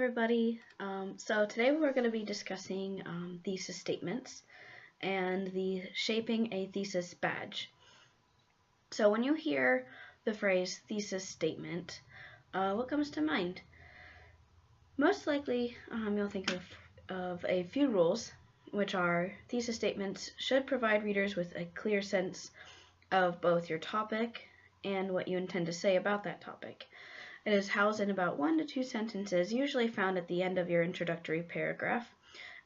everybody. So today we're going to be discussing thesis statements and the shaping a thesis badge. So when you hear the phrase thesis statement, what comes to mind? Most likely you'll think of a few rules, which are thesis statements should provide readers with a clear sense of both your topic and what you intend to say about that topic. It is housed in about 1 to 2 sentences, usually found at the end of your introductory paragraph.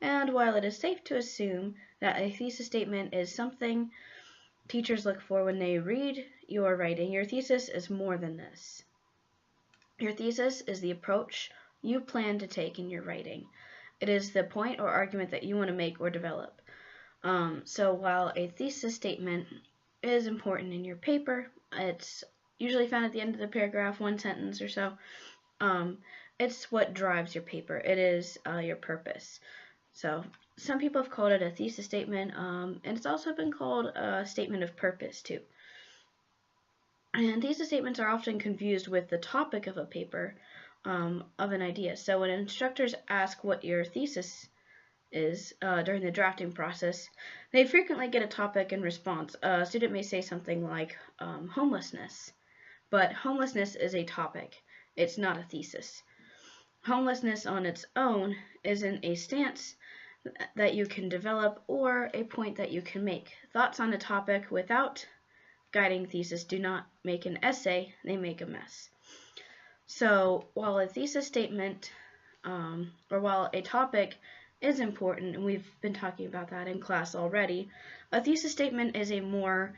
And while it is safe to assume that a thesis statement is something teachers look for when they read your writing, your thesis is more than this. Your thesis is the approach you plan to take in your writing. It is the point or argument that you want to make or develop. So while a thesis statement is important in your paper, it's usually found at the end of the paragraph, 1 sentence or so. It's what drives your paper. It is your purpose. So some people have called it a thesis statement, and it's also been called a statement of purpose too. And thesis statements are often confused with the topic of a paper, of an idea. So when instructors ask what your thesis is during the drafting process, they frequently get a topic in response. A student may say something like homelessness, but homelessness is a topic. It's not a thesis. Homelessness on its own isn't a stance that you can develop or a point that you can make. Thoughts on a topic without guiding thesis do not make an essay, they make a mess. So while a thesis statement, or while a topic is important, and we've been talking about that in class already, a thesis statement is a more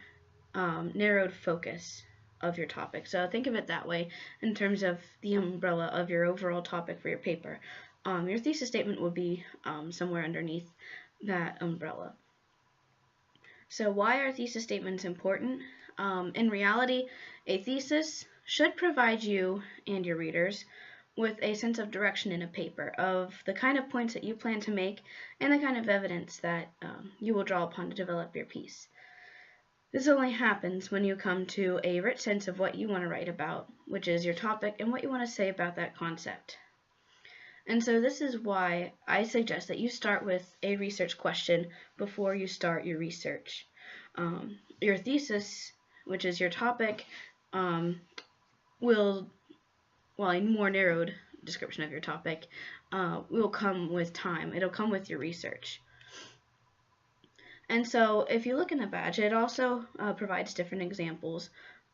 narrowed focus of your topic. So think of it that way in terms of the umbrella of your overall topic for your paper. Your thesis statement will be somewhere underneath that umbrella. So why are thesis statements important? In reality, a thesis should provide you and your readers with a sense of direction in a paper, of the kind of points that you plan to make and the kind of evidence that you will draw upon to develop your piece. This only happens when you come to a rich sense of what you want to write about, which is your topic and what you want to say about that concept. And so this is why I suggest that you start with a research question before you start your research. Your thesis, which is your topic, will, well, a more narrowed description of your topic, will come with time. It'll come with your research. And so if you look in the badge, it also provides different examples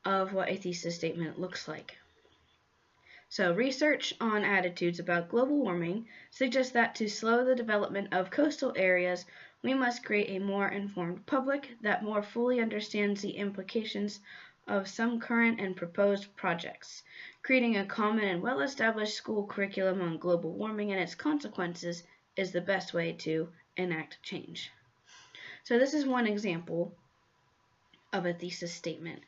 of what a thesis statement looks like. So research on attitudes about global warming suggests that to slow the development of coastal areas, we must create a more informed public that more fully understands the implications of some current and proposed projects. Creating a common and well-established school curriculum on global warming and its consequences is the best way to enact change. So this is one example of a thesis statement.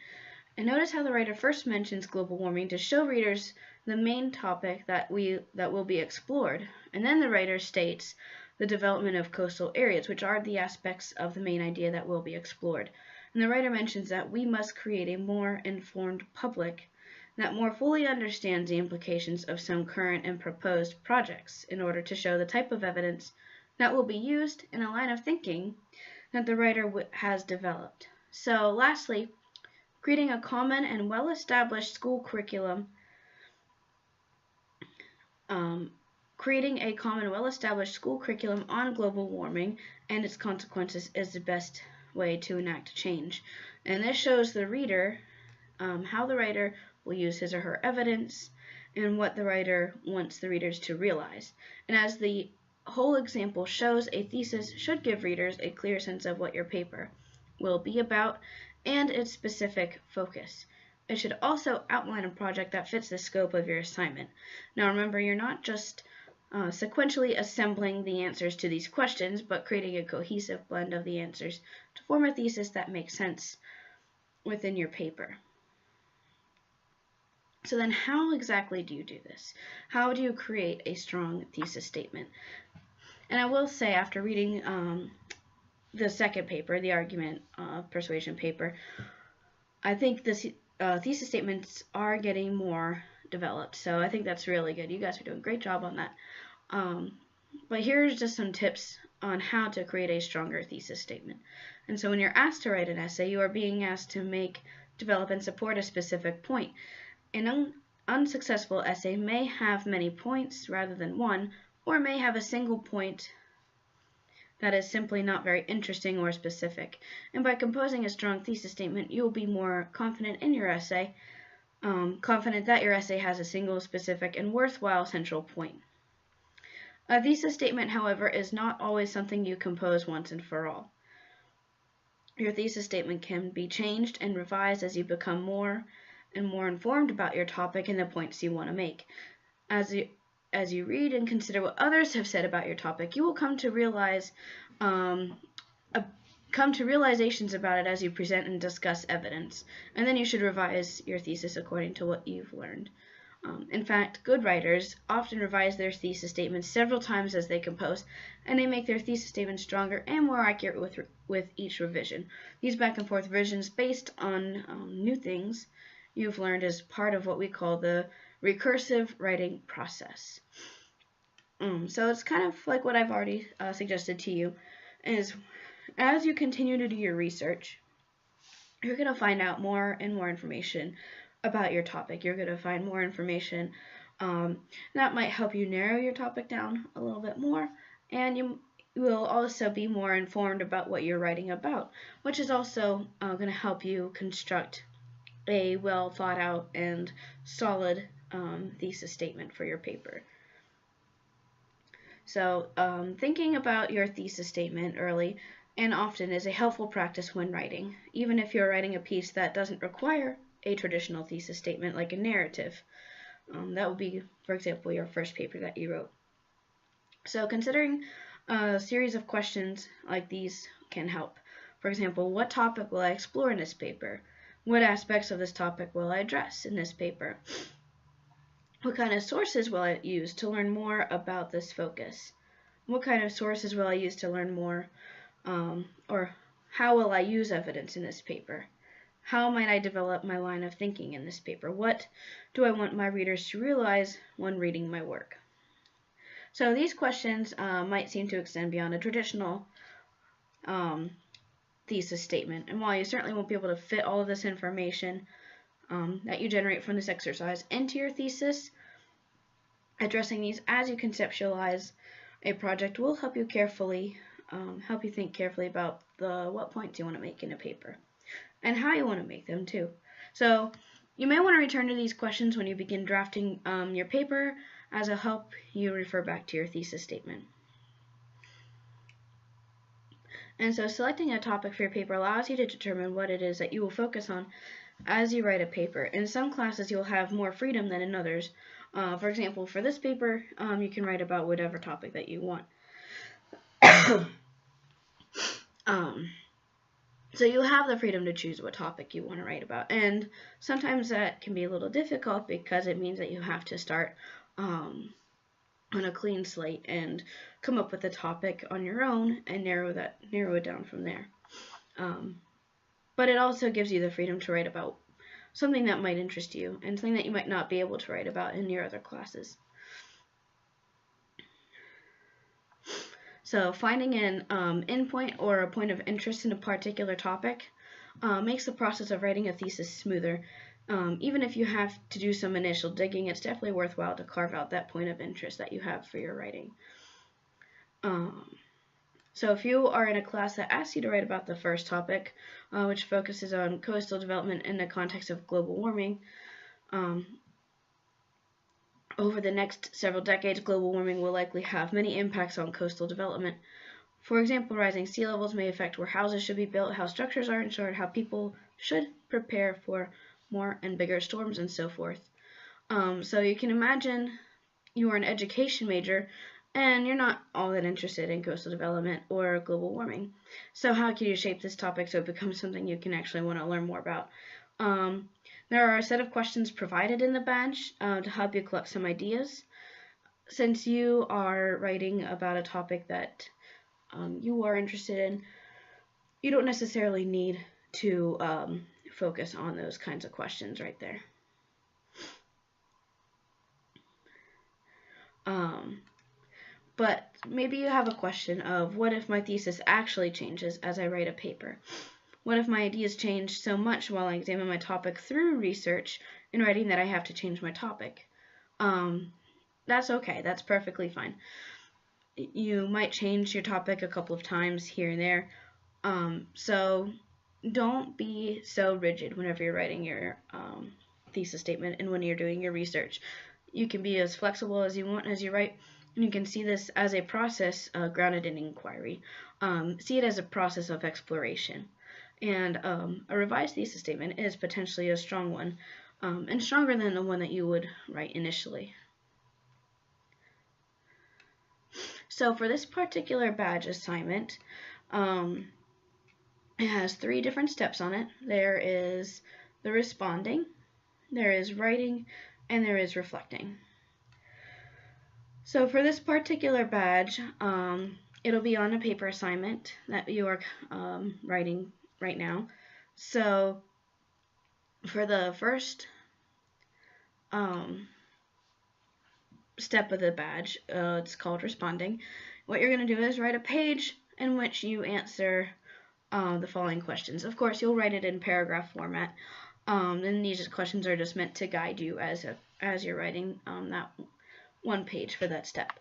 And notice how the writer first mentions global warming to show readers the main topic that will be explored, and then the writer states the development of coastal areas, which are the aspects of the main idea that will be explored. And the writer mentions that we must create a more informed public that more fully understands the implications of some current and proposed projects in order to show the type of evidence that will be used in a line of thinking that the writer has developed. So lastly, creating a common and well-established school curriculum on global warming and its consequences is the best way to enact change. And this shows the reader how the writer will use his or her evidence and what the writer wants the readers to realize. And as the whole example shows, a thesis should give readers a clear sense of what your paper will be about and its specific focus. It should also outline a project that fits the scope of your assignment. Now remember, you're not just sequentially assembling the answers to these questions, but creating a cohesive blend of the answers to form a thesis that makes sense within your paper. So then how exactly do you do this? How do you create a strong thesis statement? And I will say, after reading the second paper, the argument persuasion paper, I think this thesis statements are getting more developed. So I think that's really good. You guys are doing a great job on that. But here's just some tips on how to create a stronger thesis statement. And so when you're asked to write an essay, you are being asked to develop, and support a specific point. An unsuccessful essay may have many points rather than one, or may have a single point that is simply not very interesting or specific. And by composing a strong thesis statement, you will be more confident in your essay, confident that your essay has a single, specific, and worthwhile central point. A thesis statement, however, is not always something you compose once and for all. Your thesis statement can be changed and revised as you become more and more informed about your topic and the points you want to make. As you read and consider what others have said about your topic, you will come to realizations about it as you present and discuss evidence, and then you should revise your thesis according to what you've learned. In fact, good writers often revise their thesis statements several times as they compose, and they make their thesis statement stronger and more accurate with each revision. These back and forth revisions based on new things you've learned is part of what we call the recursive writing process. So it's kind of like what I've already suggested to you, is as you continue to do your research, you're going to find out more and more information about your topic. You're going to find more information that might help you narrow your topic down a little bit more, and you will also be more informed about what you're writing about, which is also going to help you construct a well thought out and solid thesis statement for your paper. So thinking about your thesis statement early and often is a helpful practice when writing, even if you're writing a piece that doesn't require a traditional thesis statement like a narrative. That would be, for example, your first paper that you wrote. So considering a series of questions like these can help. For example, what topic will I explore in this paper? What aspects of this topic will I address in this paper? What kind of sources will I use to learn more about this focus? What kind of sources will I use to learn more, or how will I use evidence in this paper? How might I develop my line of thinking in this paper? What do I want my readers to realize when reading my work? So these questions might seem to extend beyond a traditional thesis statement, and while you certainly won't be able to fit all of this information that you generate from this exercise into your thesis, addressing these as you conceptualize a project will help you think carefully about what points you want to make in a paper and how you want to make them too. So you may want to return to these questions when you begin drafting your paper, as it'll help you refer back to your thesis statement. And so selecting a topic for your paper allows you to determine what it is that you will focus on as you write a paper. In some classes you'll have more freedom than in others. For example, for this paper, you can write about whatever topic that you want. So you have the freedom to choose what topic you want to write about, and sometimes that can be a little difficult because it means that you have to start on a clean slate and come up with a topic on your own and narrow it down from there. But it also gives you the freedom to write about something that might interest you and something that you might not be able to write about in your other classes. So finding an endpoint or a point of interest in a particular topic makes the process of writing a thesis smoother. Even if you have to do some initial digging, it's definitely worthwhile to carve out that point of interest that you have for your writing. So if you are in a class that asks you to write about the first topic, which focuses on coastal development in the context of global warming, over the next several decades, global warming will likely have many impacts on coastal development. For example, rising sea levels may affect where houses should be built, how structures are insured, how people should prepare for more and bigger storms, and so forth. So you can imagine you are an education major and you're not all that interested in coastal development or global warming. So how can you shape this topic so it becomes something you can actually want to learn more about? There are a set of questions provided in the badge to help you collect some ideas. Since you are writing about a topic that you are interested in, you don't necessarily need to focus on those kinds of questions right there. But maybe you have a question of, what if my thesis actually changes as I write a paper? What if my ideas change so much while I examine my topic through research and writing that I have to change my topic? That's okay. That's perfectly fine. You might change your topic a couple of times here and there. So don't be so rigid whenever you're writing your thesis statement and when you're doing your research. You can be as flexible as you want as you write, and you can see this as a process grounded in inquiry. See it as a process of exploration. And a revised thesis statement is potentially a strong one, and stronger than the one that you would write initially. So for this particular badge assignment, it has 3 different steps on it. There is the responding, there is writing, and there is reflecting. So for this particular badge, it'll be on a paper assignment that you are writing right now. So for the first step of the badge, it's called responding. What you're going to do is write a page in which you answer the following questions. Of course, you'll write it in paragraph format. And these questions are just meant to guide you as you're writing that one page for that step.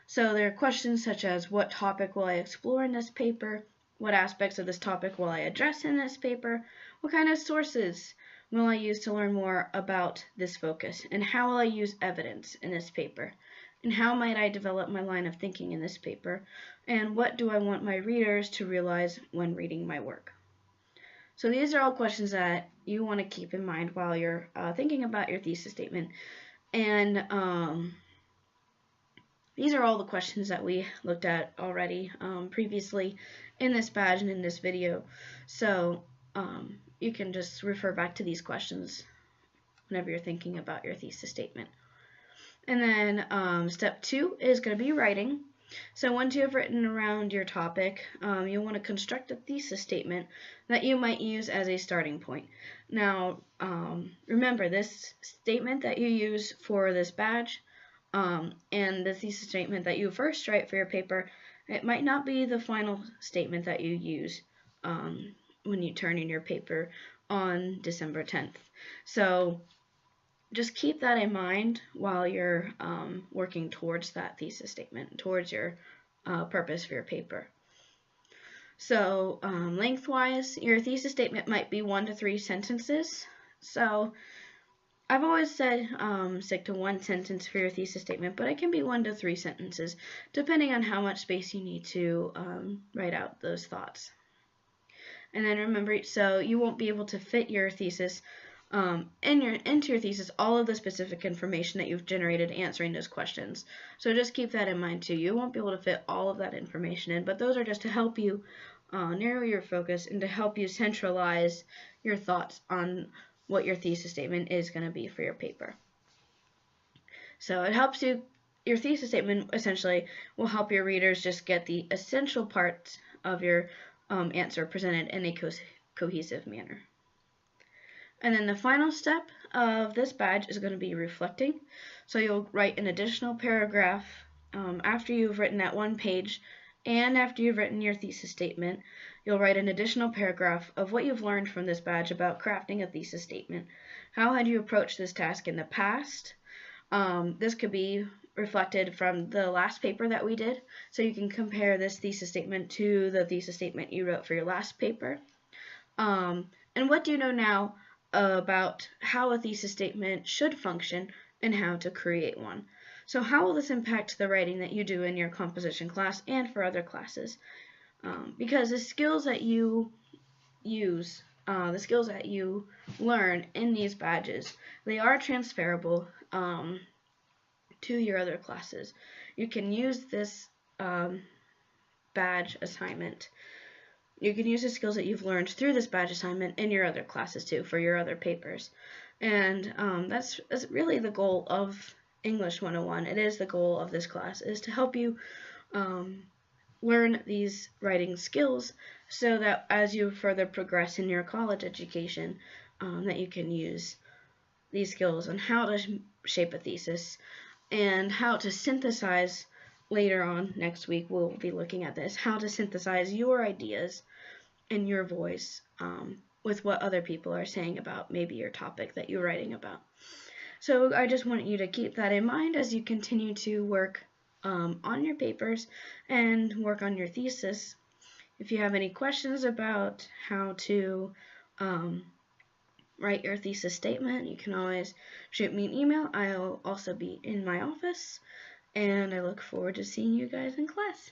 So there are questions such as, what topic will I explore in this paper? What aspects of this topic will I address in this paper? What kind of sources will I use to learn more about this focus? And how will I use evidence in this paper? And how might I develop my line of thinking in this paper? And what do I want my readers to realize when reading my work? So these are all questions that you want to keep in mind while you're thinking about your thesis statement. And these are all the questions that we looked at already previously in this badge and in this video. So you can just refer back to these questions whenever you're thinking about your thesis statement. And then step 2 is going to be writing. So once you have written around your topic, you'll want to construct a thesis statement that you might use as a starting point. Now, remember, this statement that you use for this badge and the thesis statement that you first write for your paper, it might not be the final statement that you use when you turn in your paper on December 10th. So just keep that in mind while you're working towards that thesis statement, towards your purpose for your paper. So lengthwise, your thesis statement might be 1 to 3 sentences. So I've always said stick to 1 sentence for your thesis statement, but it can be 1 to 3 sentences, depending on how much space you need to write out those thoughts. And then remember, so you won't be able to fit your thesis into your thesis all of the specific information that you've generated answering those questions. So just keep that in mind too. You won't be able to fit all of that information in, but those are just to help you narrow your focus and to help you centralize your thoughts on what your thesis statement is going to be for your paper. So it helps you, your thesis statement essentially will help your readers just get the essential parts of your answer presented in a cohesive manner. And then the final step of this badge is going to be reflecting. So you'll write an additional paragraph after you've written that one page and after you've written your thesis statement. You'll write an additional paragraph of what you've learned from this badge about crafting a thesis statement. How had you approached this task in the past? This could be reflected from the last paper that we did. So you can compare this thesis statement to the thesis statement you wrote for your last paper. And what do you know now about how a thesis statement should function and how to create one? So how will this impact the writing that you do in your composition class and for other classes? Because the skills that you use, the skills that you learn in these badges, they are transferable to your other classes. You can use this badge assignment. You can use the skills that you've learned through this badge assignment in your other classes too, for your other papers. And that's really the goal of English 101. It is the goal of this class, is to help you learn these writing skills so that as you further progress in your college education, that you can use these skills on how to shape a thesis and how to synthesize later on next week we'll be looking at this, how to synthesize your ideas and your voice with what other people are saying about maybe your topic that you're writing about. So I just want you to keep that in mind as you continue to work on your papers and work on your thesis. If you have any questions about how to write your thesis statement, you can always shoot me an email. I'll also be in my office, and I look forward to seeing you guys in class.